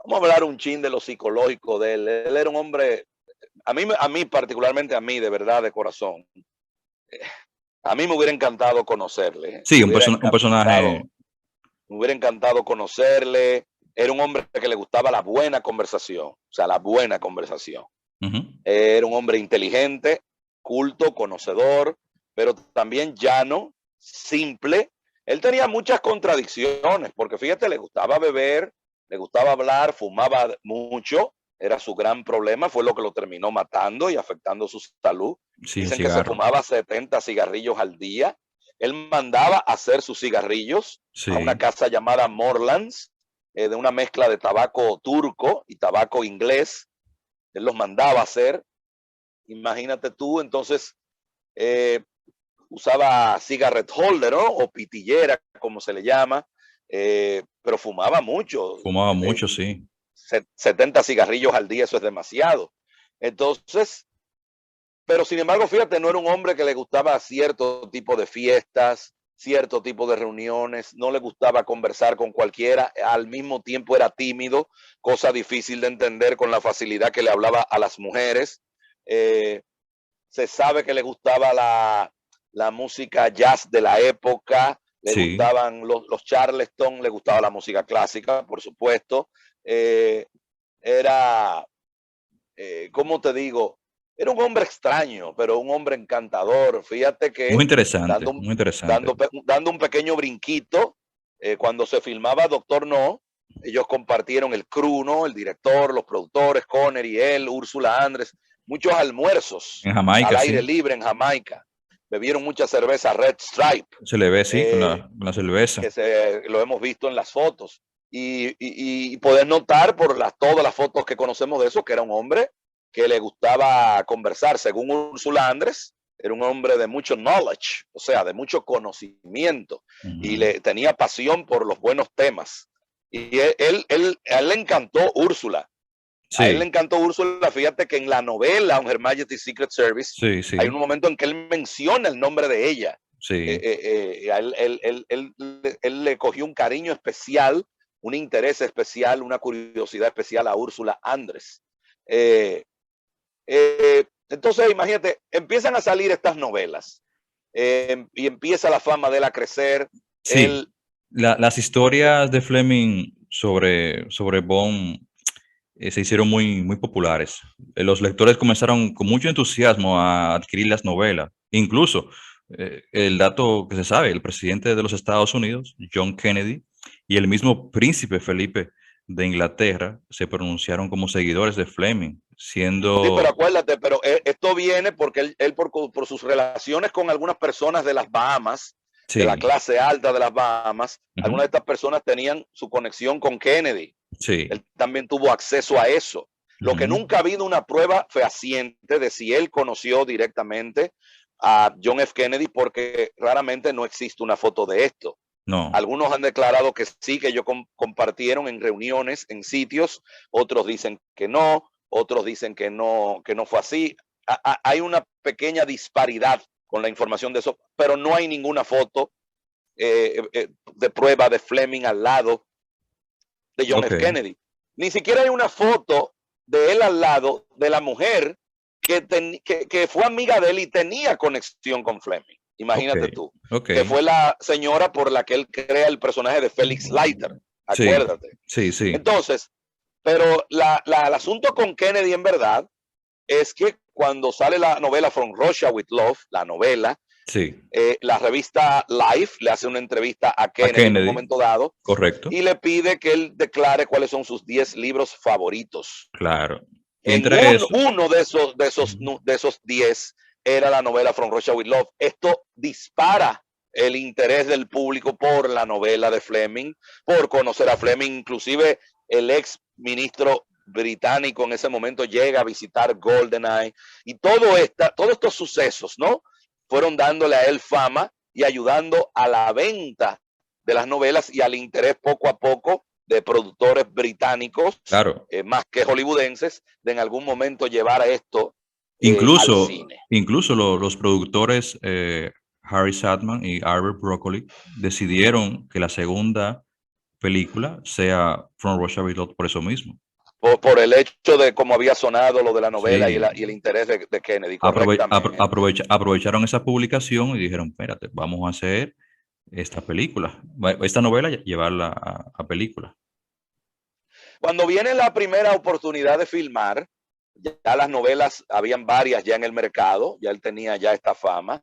vamos a hablar un chin de lo psicológico de él. Él era un hombre, a mí particularmente a mí, de verdad, de corazón. A mí me hubiera encantado conocerle. Sí, un personaje. Me hubiera encantado conocerle. Era un hombre que le gustaba la buena conversación, o sea, la buena conversación. Era un hombre inteligente, culto, conocedor, pero también llano, simple. Él tenía muchas contradicciones, porque fíjate, le gustaba beber, le gustaba hablar, fumaba mucho, era su gran problema, fue lo que lo terminó matando y afectando su salud. Sí, el Dicen que se cigarro. fumaba 70 cigarrillos al día. Él mandaba hacer sus cigarrillos a una Sí. casa llamada Morlands, de una mezcla de tabaco turco y tabaco inglés. Él los mandaba a hacer. Imagínate tú, entonces eh, usaba cigarette holder, ¿no? O pitillera, como se le llama, pero fumaba mucho. Fumaba mucho, sí. 70 cigarrillos al día, eso es demasiado. Entonces, pero sin embargo, fíjate, no era un hombre que le gustaba cierto tipo de fiestas, cierto tipo de reuniones, no le gustaba conversar con cualquiera, al mismo tiempo era tímido, cosa difícil de entender con la facilidad que le hablaba a las mujeres. Eh, Se sabe que le gustaba la música jazz de la época, le Sí. gustaban los Charleston, le gustaba la música clásica, por supuesto. Eh, Era, ¿cómo te digo? Era un hombre extraño, pero un hombre encantador. Fíjate Muy que interesante, dando, muy interesante. dando un pequeño brinquito, cuando se filmaba Doctor No, ellos compartieron el crew, ¿no? El director, los productores, Conner y él, Úrsula Andrés, muchos almuerzos En Jamaica, al aire sí. libre en Jamaica. Bebieron mucha cerveza Red Stripe, Se le ve, sí, eh, con la cerveza. lo hemos visto en las fotos. Y poder notar por todas las fotos que conocemos de eso, que era un hombre que le gustaba conversar. Según Úrsula Andrés, era un hombre de mucho knowledge, o sea, de mucho conocimiento, y Ujú. le tenía pasión por los buenos temas. Y a él le encantó Úrsula. A él le Sí, encantó Úrsula. Fíjate que en la novela On Her Majesty's Secret Service sí, hay un sí, momento en que él menciona el nombre de ella. sí. Él le cogió un cariño especial, un interés especial, una curiosidad especial a Úrsula Andrés. Eh, entonces, imagínate, empiezan a salir estas novelas y empieza la fama de él a crecer. Sí, Él, las historias de Fleming sobre Bond se hicieron muy populares. Los lectores comenzaron con mucho entusiasmo a adquirir las novelas. Incluso el dato que se sabe, el presidente de los Estados Unidos, John Kennedy, y el mismo príncipe Felipe de Inglaterra se pronunciaron como seguidores de Fleming, Sí, pero siendo... acuérdate, pero esto viene porque él por sus relaciones con algunas personas de las Bahamas, de la Sí, clase alta de las Bahamas, algunas ujú, de estas personas tenían su conexión con Kennedy. sí, Él también tuvo acceso a eso. Lo que ujú, nunca ha habido una prueba fehaciente de si él conoció directamente a John F. Kennedy, porque raramente no existe una foto de esto. no, Algunos han declarado que sí, que ellos compartieron en reuniones, en sitios, otros dicen que no, otros dicen que no fue así. Hay una pequeña disparidad con la información de eso, pero no hay ninguna foto de prueba de Fleming al lado de John ok, F. Kennedy. Ni siquiera hay una foto de él al lado de la mujer que fue amiga de él y tenía conexión con Fleming. ok, Imagínate tú, ok, que fue la señora por la que él crea el personaje de Felix Leiter. sí, Acuérdate. sí, sí, Entonces, pero el asunto con Kennedy en verdad es que cuando sale la novela From Russia with Love, la novela, sí, la revista Life le hace una entrevista a a Kennedy en un Kennedy, momento dado correcto, y le pide que él declare cuáles son sus 10 libros favoritos. claro. Y En entre eso, uno ujú, de esos 10 era la novela From Russia with Love. Esto dispara el interés del público por la novela de Fleming, por conocer a Fleming, inclusive el ex ministro británico en ese momento llega a visitar GoldenEye y todos estos sucesos, ¿no? Fueron dándole a él fama y ayudando a la venta de las novelas y al interés poco a poco de productores británicos, claro. más que hollywoodenses, de en algún momento llevar a esto al Incluso, cine. incluso los productores Harry Sadman y Albert Broccoli decidieron que la segunda película sea From Russia with Love por eso mismo. Por el hecho de cómo había sonado lo de la novela Sí, y el interés de Kennedy, correctamente. aprovecharon esa publicación y dijeron, espérate, vamos a hacer esta película, esta novela, llevarla a película. Cuando viene la primera oportunidad de filmar, ya las novelas, habían varias ya en el mercado, ya él tenía ya esta fama.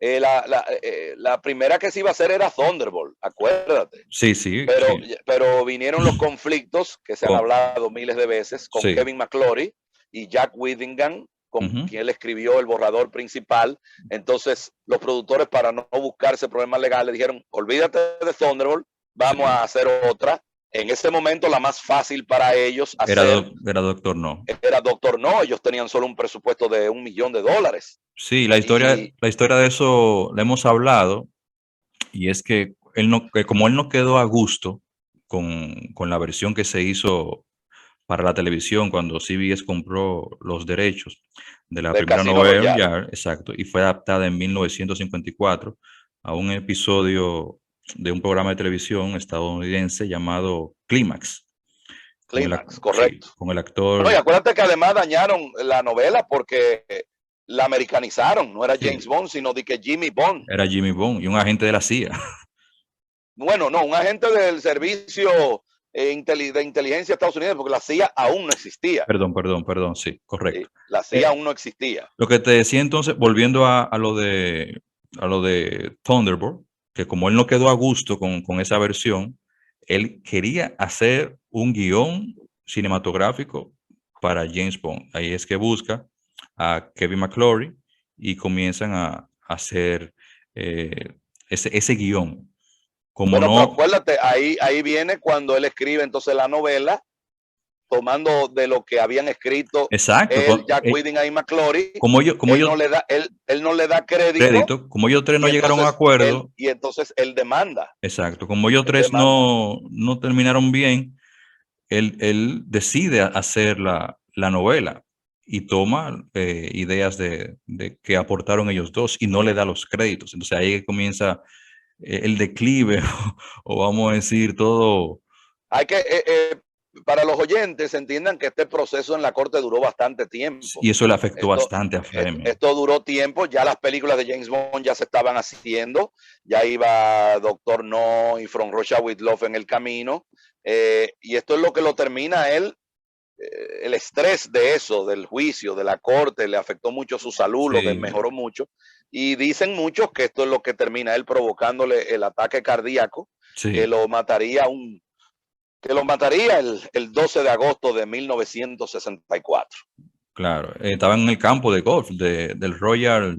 La primera que se iba a hacer era Thunderbolt, acuérdate. Sí, sí, Pero, sí. pero vinieron los conflictos que se han Con- hablado miles de veces con sí. Kevin McClory y Jack Whittingham, con Ujú. quien él escribió el borrador principal. Entonces, los productores, para no buscarse problemas legales, dijeron: olvídate de Thunderbolt, vamos Sí. a hacer otra. En ese momento, la más fácil para ellos hacer Era Doctor No. era Doctor No. Ellos tenían solo un presupuesto de $1 millón. Sí, Y la historia de eso la hemos hablado, y es que que como él no quedó a gusto con la versión que se hizo para la televisión cuando CBS compró los derechos de la de primera Casino novela, Royale, ya, exacto, y fue adaptada en 1954 a un episodio de un programa de televisión estadounidense llamado Clímax, Clímax, sí, correcto. con el No, y actor, acuérdate que además dañaron la novela porque la americanizaron. No era James sí, Bond, sino de que Jimmy Bond. era Jimmy Bond y un agente de la CIA. Bueno, no, un agente del servicio de inteligencia de Estados Unidos, porque la CIA aún no existía. Perdón, sí, correcto. ¿Sí? La CIA Eh, aún no existía. Lo que te decía entonces, volviendo a lo de Thunderbolt, que como él no quedó a gusto con esa versión, él quería hacer un guión cinematográfico para James Bond. Ahí es que busca a Kevin McClory y comienzan a hacer eh, ese guión. Como Bueno, pero no, acuérdate, ahí viene cuando él escribe entonces la novela, tomando de lo que habían escrito exacto, él, Jack Whiting y McClory. como yo Él no le da crédito crédito, como ellos tres no llegaron a acuerdo. y entonces él demanda. Exacto, como ellos Él tres demanda. no terminaron bien, él decide hacer la novela y toma ideas de que aportaron ellos dos y no le da los créditos. Entonces ahí comienza el declive, o vamos a decir todo, Hay que, para los oyentes, entiendan que este proceso en la corte duró bastante tiempo. y eso le afectó Esto, bastante a Fleming. esto duró tiempo, ya las películas de James Bond ya se estaban haciendo, ya iba Doctor No y From Russia with Love en el camino, y esto es lo que lo termina él. El estrés de eso, del juicio, de la corte, le afectó mucho su salud, lo Sí, desmejoró mucho. y dicen muchos que esto es lo que termina él provocándole el ataque cardíaco, Sí, que lo mataría el 12 de agosto de 1964. claro. Estaba en el campo de golf del Royal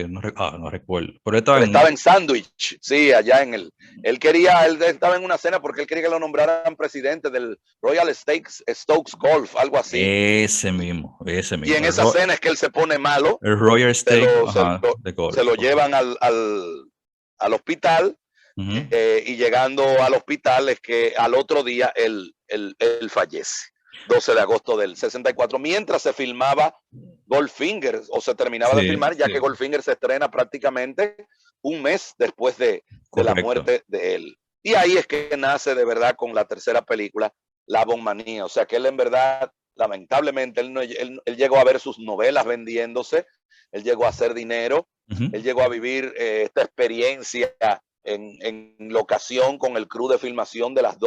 no recuerdo. Pero estaba Él en. estaba en Sandwich, sí, allá en él estaba en una cena porque él quería que lo nombraran presidente del Royal Stokes Golf, algo así. Ese mismo, ese Y mismo. en esa cena es que él se pone malo, El Royal se Stake, lo, se ajá, lo, de se golf. lo llevan al hospital, Ujú. y llegando al hospital es que al otro día él fallece, 12 de agosto del 64, mientras se filmaba Goldfinger, o se terminaba de Sí, filmar, ya sí, que Goldfinger se estrena prácticamente un mes después de la correcto. muerte de él. Y ahí es que nace de verdad con la tercera película, La Bonmanía. O sea que él en verdad, lamentablemente, él llegó a ver sus novelas vendiéndose, él llegó a hacer dinero, Ujú. él llegó a vivir esta experiencia en locación con el crew de filmación de las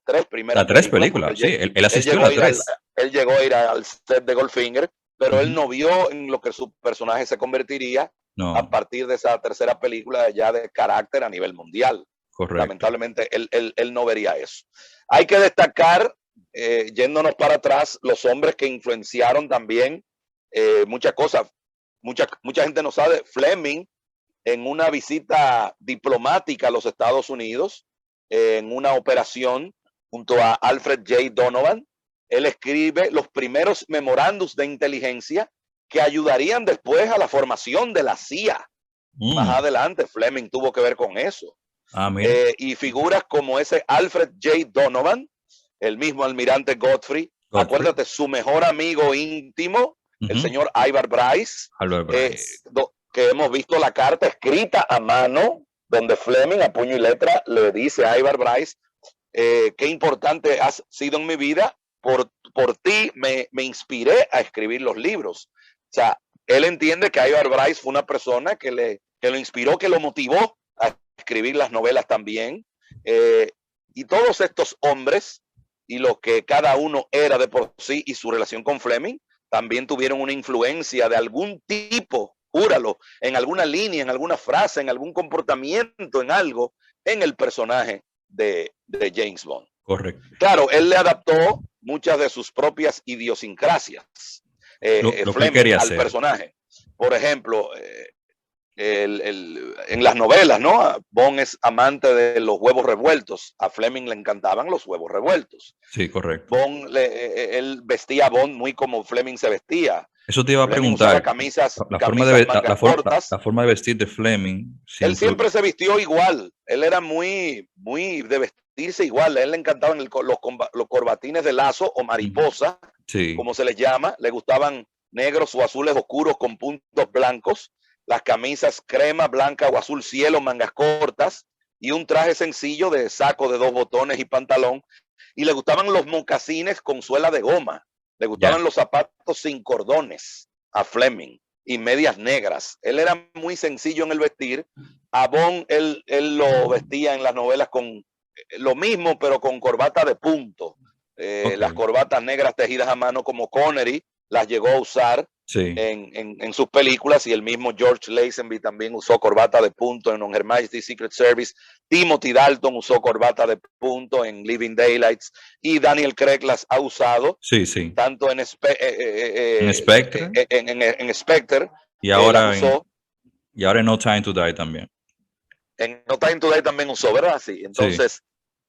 tres primeras Las tres películas, porque películas, sí, él él asistió a llegó a las ir tres. él llegó a ir al set de Goldfinger, pero él Ujú. no vio en lo que su personaje se convertiría a No, partir de esa tercera película ya de carácter a nivel mundial. correcto. Lamentablemente, él no vería eso. Hay que destacar, yéndonos para atrás, los hombres que influenciaron también muchas cosas. Mucha gente no sabe, Fleming, en una visita diplomática a los Estados Unidos, en una operación junto a Alfred J. Donovan, él escribe los primeros memorándums de inteligencia que ayudarían después a la formación de la CIA. Más Mm. adelante, Fleming tuvo que ver con eso. Ah, mira. Y figuras como ese Alfred J. Donovan, el mismo almirante Godfrey, Godfrey. acuérdate, su mejor amigo íntimo, el Ujú. señor Ivar Bryce, Albert Bryce. que hemos visto la carta escrita a mano, donde Fleming a puño y letra le dice a Ivar Bryce, qué importante has sido en mi vida, por ti me inspiré a escribir los libros. O sea, él entiende que Ivar Bryce fue una persona que lo inspiró, que lo motivó a escribir las novelas también. Eh, y todos estos hombres y lo que cada uno era de por sí y su relación con Fleming también tuvieron una influencia de algún tipo, júralo, en alguna línea, en alguna frase, en algún comportamiento, en algo, en el personaje de James Bond. Correcto. Claro, él le adaptó muchas de sus propias idiosincrasias, Lo que él Fleming, quería al hacer. personaje. Por ejemplo, en las novelas, ¿no? Bond es amante de los huevos revueltos. A Fleming le encantaban los huevos revueltos. Sí, correcto. Él vestía a Bond muy como Fleming se vestía. Eso te iba a Fleming usaba preguntar. camisas, La forma de, camisas ve- mangas la cortas. forma de vestir de Fleming Él siempre. siempre se vistió igual. Él era muy de vestirse igual. A él le encantaban los corbatines de lazo o Ujú. mariposa, Sí, como se les llama. Le gustaban negros o azules oscuros con puntos blancos. Las camisas crema, blanca o azul cielo, mangas cortas. Y un traje sencillo de saco de 2 botones y pantalón. Y le gustaban los mocasines con suela de goma. Le ya. gustaban los zapatos sin cordones a Fleming y medias negras. Él era muy sencillo en el vestir. A Bond, él lo vestía en las novelas con lo mismo, pero con corbata de punto. Ok. Las corbatas negras tejidas a mano, como Connery las llegó a usar Sí. en sus películas, y el mismo George Lazenby también usó corbata de punto en On Her Majesty's Secret Service. Timothy Dalton usó corbata de punto en Living Daylights, y Daniel Craig las ha usado Sí, sí. tanto En Spectre en Spectre, y las ahora en, usó. y ahora en No Time to Die también. En No Time to Die también usó, ¿verdad? Sí. Sí. Entonces,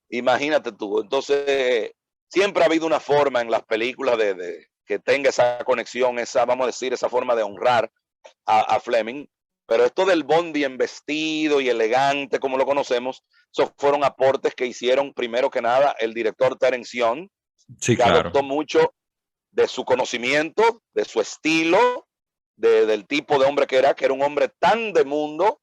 imagínate tú. Entonces, siempre ha habido una forma en las películas de que tenga esa conexión, esa, vamos a decir, esa forma de honrar a Fleming. Pero esto del Bond bien vestido y elegante, como lo conocemos, esos fueron aportes que hicieron, primero que nada, el director Terence Young, Sí, que claro. adoptó mucho de su conocimiento, de su estilo, del tipo de hombre que era un hombre tan de mundo,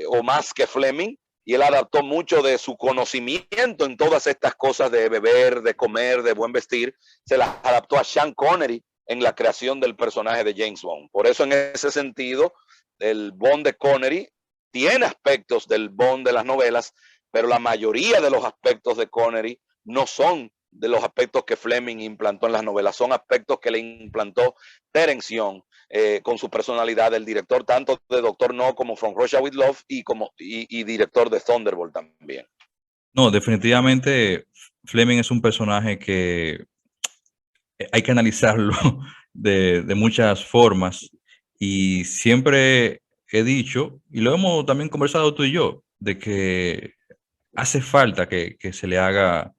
o más que Fleming, y él adaptó mucho de su conocimiento en todas estas cosas de beber, de comer, de buen vestir, se las adaptó a Sean Connery en la creación del personaje de James Bond. Por eso, en ese sentido, el Bond de Connery tiene aspectos del Bond de las novelas, pero la mayoría de los aspectos de Connery no son de los aspectos que Fleming implantó en las novelas, son aspectos que le implantó Terence Young. con su personalidad, el director tanto de Doctor No como From Russia with Love y director de Thunderbolt también. No, definitivamente Fleming es un personaje que hay que analizarlo de muchas formas y siempre he dicho, y lo hemos también conversado tú y yo, de que hace falta que se le haga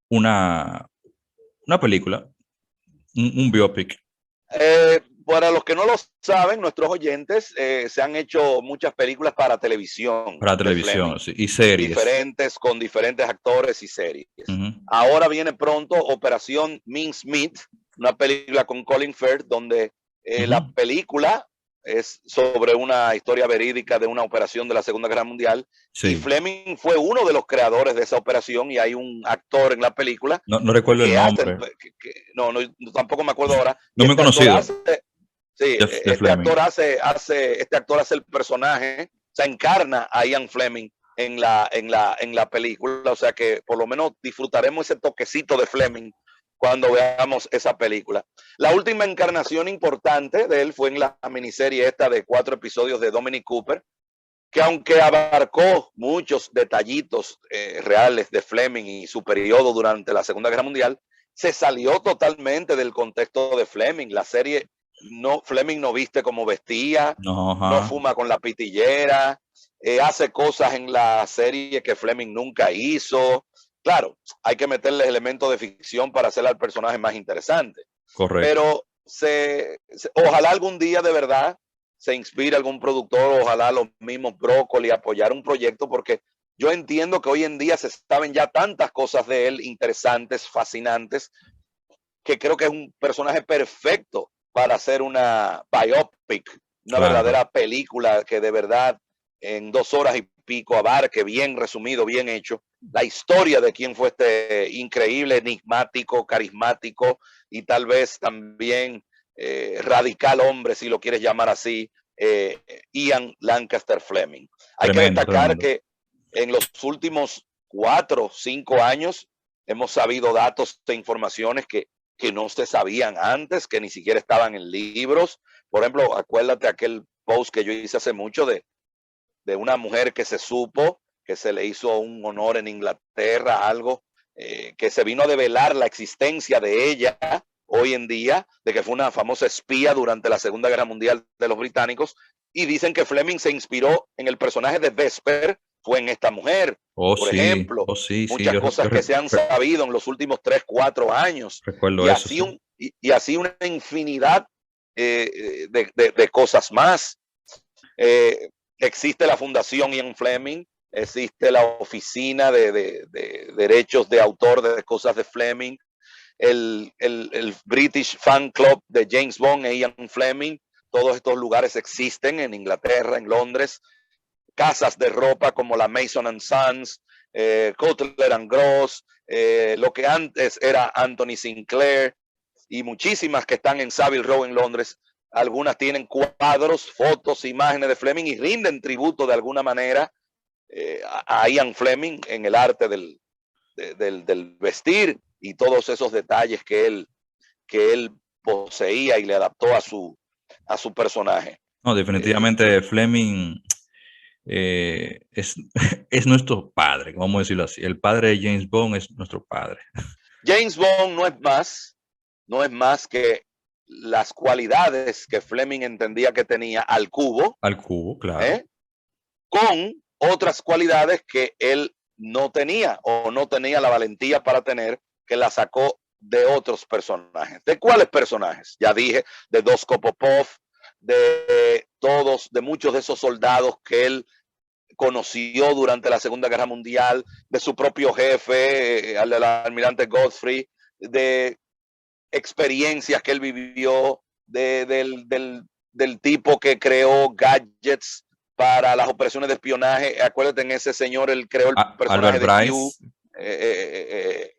una, una película, un biopic. Para los que no lo saben, nuestros oyentes, se han hecho muchas películas para televisión Para de Fleming, televisión, sí, y series. con diferentes actores y series. Ujú. Ahora viene pronto Operación Mincemeat, una película con Colin Firth, donde la Ujú. película es sobre una historia verídica de una operación de la Segunda Guerra Mundial. Y Sí, Fleming fue uno de los creadores de esa operación y hay un actor en la película no recuerdo el que hace, nombre, no, tampoco me acuerdo ahora, no y muy este actor conocido, hace, sí, de Fleming. este actor hace el personaje, se encarna a Ian Fleming en la película, o sea que por lo menos disfrutaremos ese toquecito de Fleming cuando veamos esa película. La última encarnación importante de él fue en la miniserie esta de 4 episodios de Dominic Cooper, que aunque abarcó muchos detallitos reales de Fleming y su periodo durante la Segunda Guerra Mundial, se salió totalmente del contexto de Fleming. La serie, Fleming no viste como vestía, No, no ajá, fuma con la pitillera, hace cosas en la serie que Fleming nunca hizo. Claro, hay que meterle elementos de ficción para hacer al personaje más interesante, correcto. pero ojalá algún día de verdad se inspire algún productor, ojalá los mismos Brócoli apoyar un proyecto, porque yo entiendo que hoy en día se saben ya tantas cosas de él interesantes, fascinantes, que creo que es un personaje perfecto para hacer una biopic, una Claro, verdadera película que de verdad en 2 horas y pico abarque bien resumido, bien hecho, la historia de quién fue este increíble, enigmático, carismático y tal vez también radical hombre, si lo quieres llamar así, Ian Lancaster Fleming. Hay que tremendo, destacar tremendo. que en los últimos 4 o 5 años hemos sabido datos e informaciones que no se sabían antes, que ni siquiera estaban en libros. Por ejemplo, acuérdate aquel post que yo hice hace mucho de una mujer que se supo que se le hizo un honor en Inglaterra, algo que se vino a develar la existencia de ella hoy en día, de que fue una famosa espía durante la Segunda Guerra Mundial de los británicos, y dicen que Fleming se inspiró en el personaje de Vesper, fue en esta mujer, por ejemplo, Oh sí, sí, muchas cosas que se han sabido en los últimos 3, 4 años, recuerdo y eso, así, sí. y así una infinidad de cosas más. Eh, Existe la Fundación Ian Fleming, existe la Oficina de Derechos de Autor de Cosas de Fleming, el British Fan Club de James Bond e Ian Fleming. Todos estos lugares existen en Inglaterra, en Londres. Casas de ropa como la Mason and Sons, Cutler and Gross, lo que antes era Anthony Sinclair y muchísimas que están en Savile Row en Londres. Algunas tienen cuadros, fotos, imágenes de Fleming y rinden tributo de alguna manera a Ian Fleming en el arte del vestir y todos esos detalles que él poseía y le adaptó a su personaje. No, Eh, definitivamente Fleming es, es nuestro padre, vamos a decirlo así. El padre de James Bond es nuestro padre. James Bond no es más que las cualidades que Fleming entendía que tenía al cubo, Al cubo, claro. ¿eh? Con otras cualidades que él no tenía o no tenía la valentía para tener, que la sacó de otros personajes. ¿De cuáles personajes? Ya dije, de Dusko Popov, de muchos de esos soldados que él conoció durante la Segunda Guerra Mundial, de su propio jefe, el almirante Godfrey, de experiencias que él vivió, del tipo que creó gadgets para las operaciones de espionaje. Acuérdate, en ese señor, él creó el personaje Albert de Q. Bryce.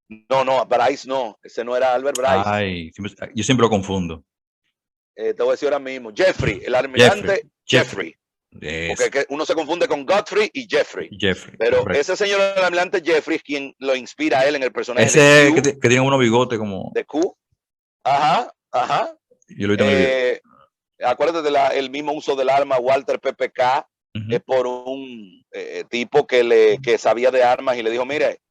No, Bryce no, ese no era Albert Bryce. Ay, yo siempre lo confundo. Te voy a decir ahora mismo, Jeffrey, el Jeffrey. almirante Jeffrey. Jeffrey. Porque Es uno se confunde con Godfrey y Jeffrey. Jeffrey, Pero correcto. ese señor, el almirante Jeffrey, es quien lo inspira a él en el personaje de Ese Q, que tiene unos bigotes como. de Q. Ajá, ajá. yo lo he visto en el video. Acuérdate del mismo uso del arma, Walter PPK, por un tipo que sabía de armas y le dijo, mire,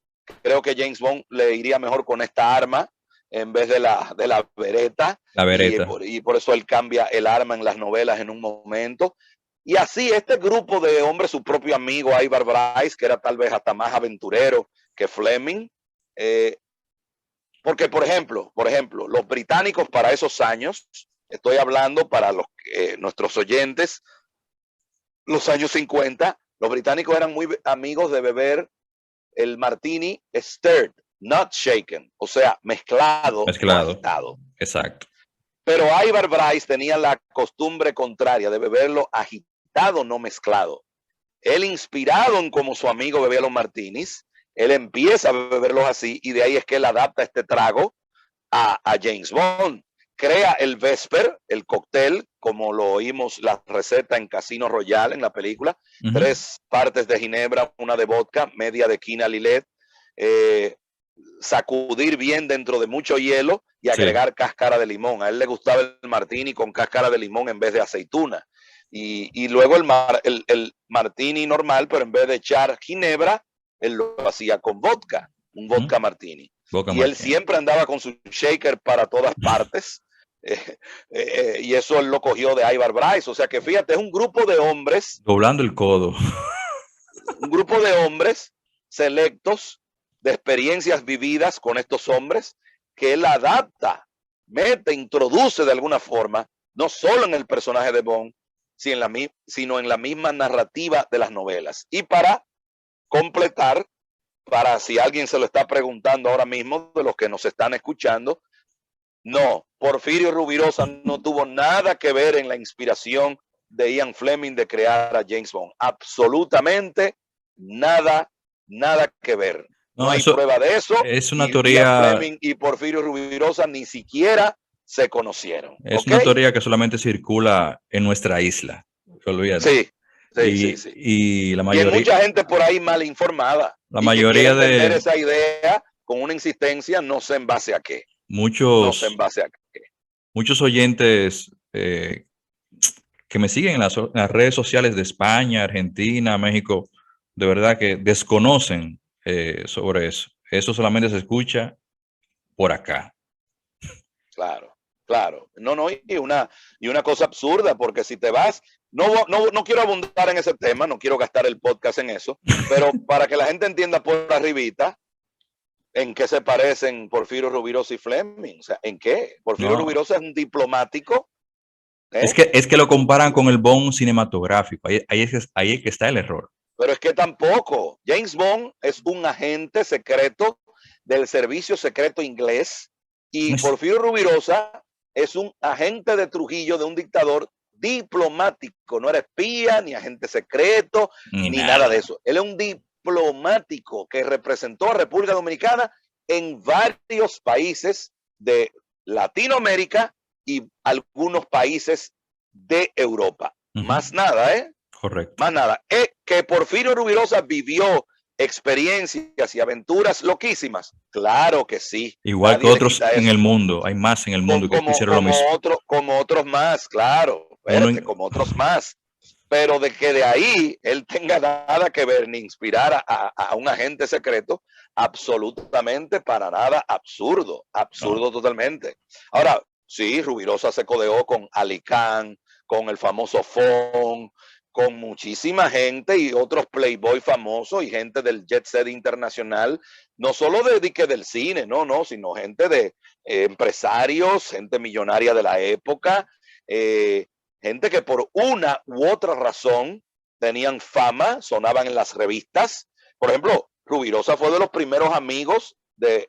creo que James Bond le iría mejor con esta arma en vez de la Beretta. La Beretta. Y por eso él cambia el arma en las novelas en un momento. Y así este grupo de hombres, su propio amigo Ivar Bryce, que era tal vez hasta más aventurero que Fleming, porque por ejemplo, los británicos para esos años, estoy hablando para nuestros oyentes, los años 50, los británicos eran muy amigos de beber el martini stirred, not shaken, o sea, mezclado. No agitado. Exacto. Pero Ivar Bryce tenía la costumbre contraria de beberlo agitado, no mezclado. Él, inspirado en cómo su amigo bebía los martinis, él empieza a beberlos así y de ahí es que él adapta este trago a James Bond. Crea el Vesper, el cóctel, como lo oímos la receta en Casino Royale en la película. 3 partes de ginebra, una de vodka, media de quina Lillet, sacudir bien dentro de mucho hielo y agregar cáscara de limón. A él le gustaba el martini con cáscara de limón en vez de aceituna. Y luego el martini normal, pero en vez de echar ginebra, él lo hacía con vodka, un vodka martini. Él siempre andaba con su shaker para todas partes. Y eso él lo cogió de Ivar Bryce. O sea que fíjate, es un grupo de hombres. Doblando el codo. Un grupo de hombres selectos, de experiencias vividas con estos hombres, que él adapta, mete, introduce de alguna forma, no solo en el personaje de Bond, sino en la misma narrativa de las novelas. Y para completar, para si alguien se lo está preguntando ahora mismo de los que nos están escuchando, no, Porfirio Rubirosa no tuvo nada que ver en la inspiración de Ian Fleming de crear a James Bond. Absolutamente nada que ver. No hay prueba de eso. Es una teoría. Ian Fleming y Porfirio Rubirosa ni siquiera se conocieron. Es una teoría que solamente circula en nuestra isla. Olvídate. Sí. Y la mayoría. Y hay mucha gente por ahí mal informada. La mayoría de tener esa idea con una insistencia, no sé en base a qué. Muchos oyentes que me siguen en las redes sociales de España, Argentina, México, de verdad que desconocen sobre eso. Eso solamente se escucha por acá. Claro. No, y una cosa absurda, porque si te vas, no quiero abundar en ese tema, no quiero gastar el podcast en eso, pero para que la gente entienda por arribita, ¿en qué se parecen Porfirio Rubirosa y Fleming? O sea, ¿en qué? Porfirio Rubirosa es un diplomático. Es que lo comparan con el Bond cinematográfico. Ahí es que está el error. Pero es que tampoco. James Bond es un agente secreto del servicio secreto inglés y Porfirio Rubirosa es un agente de Trujillo, de un dictador diplomático. No era espía, ni agente secreto, ni nada de eso. Él es un diplomático que representó a República Dominicana en varios países de Latinoamérica y algunos países de Europa. Más nada, Correcto. Más nada. Que Porfirio Rubirosa vivió experiencias y aventuras loquísimas. Claro que sí. Igual nadie que otros en el mundo. Hay más en el mundo que hicieron lo mismo. Como otros más, claro. Como otros más. Pero de que de ahí él tenga nada que ver ni inspirar a un agente secreto, absolutamente para nada absurdo totalmente. Ahora, sí, Rubirosa se codeó con Ali Khan, con el famoso Fon, con muchísima gente y otros playboy famosos y gente del jet set internacional, no solo del cine, sino gente de empresarios, gente millonaria de la época, gente que por una u otra razón tenían fama, sonaban en las revistas. Por ejemplo, Rubirosa fue de los primeros amigos de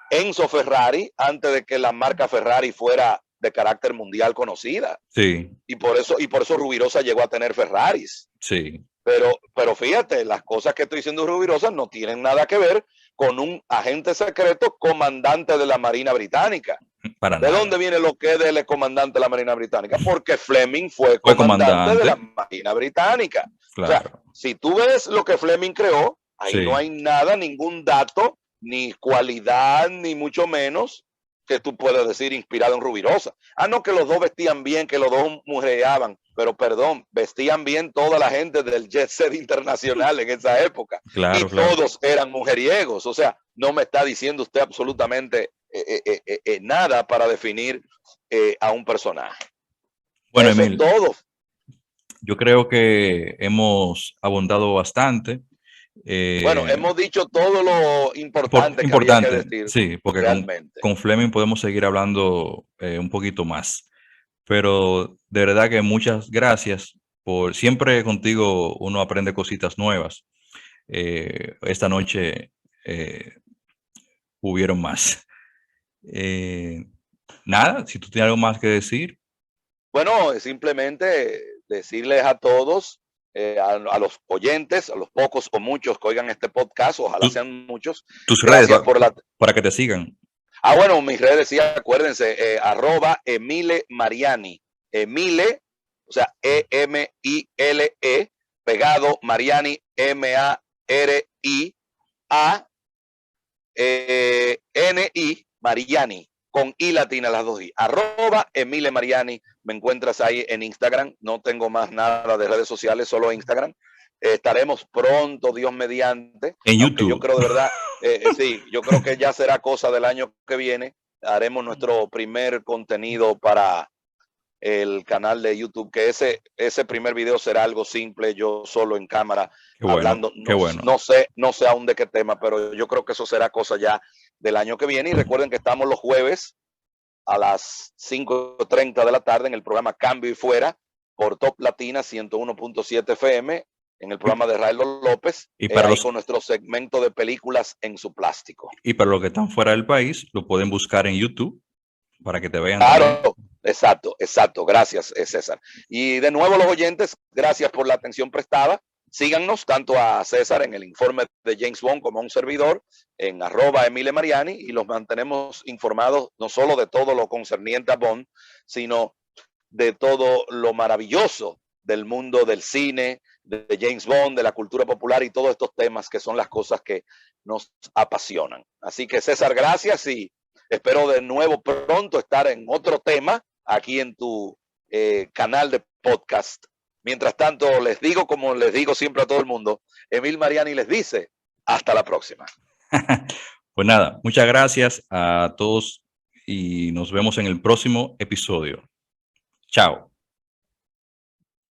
Enzo Ferrari antes de que la marca Ferrari fuera de carácter mundial conocida. Sí. Y por eso Rubirosa llegó a tener Ferraris. Sí. Pero fíjate, las cosas que estoy diciendo Rubirosa no tienen nada que ver con un agente secreto comandante de la Marina Británica. ¿De dónde viene lo que es del comandante de la Marina Británica? Porque Fleming fue comandante de la Marina Británica. Claro. O sea, si tú ves lo que Fleming creó, ahí no hay nada, ningún dato, ni cualidad, ni mucho menos que tú puedes decir inspirado en Rubirosa. Ah, no, que los dos vestían bien, que los dos mujereaban, pero perdón, vestían bien toda la gente del jet set internacional en esa época. Claro, Y claro. todos eran mujeriegos. O sea, no me está diciendo usted absolutamente nada para definir a un personaje. Bueno, Eso es Emil, todo. yo creo que hemos abundado bastante. Bueno, Eh, hemos dicho todo lo importante que había que Importante, decir sí, porque realmente. con Fleming podemos seguir hablando un poquito más. Pero de verdad que muchas gracias por siempre contigo uno aprende cositas nuevas. Esta noche hubieron más. Eh, Nada, si tú tienes algo más que decir. Bueno, simplemente decirles a todos, a los oyentes, a los pocos o muchos que oigan este podcast, ojalá tu- sean muchos, Tus redes gracias por la... para que te sigan. Ah, bueno, mis redes, sí, acuérdense, @Emile Mariani. Emile, o sea, Emile, pegado, Mariani, Mariani, Mariani, con I latina las dos I. @Emile Mariani, me encuentras ahí en Instagram. No tengo más nada de redes sociales, solo Instagram. Estaremos pronto, Dios mediante, En aunque yo YouTube. creo de verdad, sí, yo creo que ya será cosa del año que viene. Haremos nuestro primer contenido para el canal de YouTube, que ese primer video será algo simple, yo solo en cámara Qué bueno, hablando, qué no, bueno. no sé aún de qué tema, pero yo creo que eso será cosa ya del año que viene. Y recuerden que estamos los jueves a las 5:30 de la tarde en el programa Cambio y Fuera por Top Latina 101.7 FM, en el programa de Raelo López, Y para ahí los con nuestro segmento de películas en su plástico. y para los que están fuera del país, lo pueden buscar en YouTube para que te vean también. Claro, exacto, exacto. Gracias, César. Y de nuevo, los oyentes, gracias por la atención prestada. Síganos tanto a César en el informe de James Bond como a un servidor en @Emile Mariani, y los mantenemos informados no solo de todo lo concerniente a Bond, sino de todo lo maravilloso del mundo del cine, de James Bond, de la cultura popular y todos estos temas que son las cosas que nos apasionan. Así que César, gracias, y espero de nuevo pronto estar en otro tema aquí en tu canal de podcast. Mientras tanto, les digo, como les digo siempre a todo el mundo, Emil Mariani les dice, hasta la próxima. Pues nada, muchas gracias a todos y nos vemos en el próximo episodio. Chao.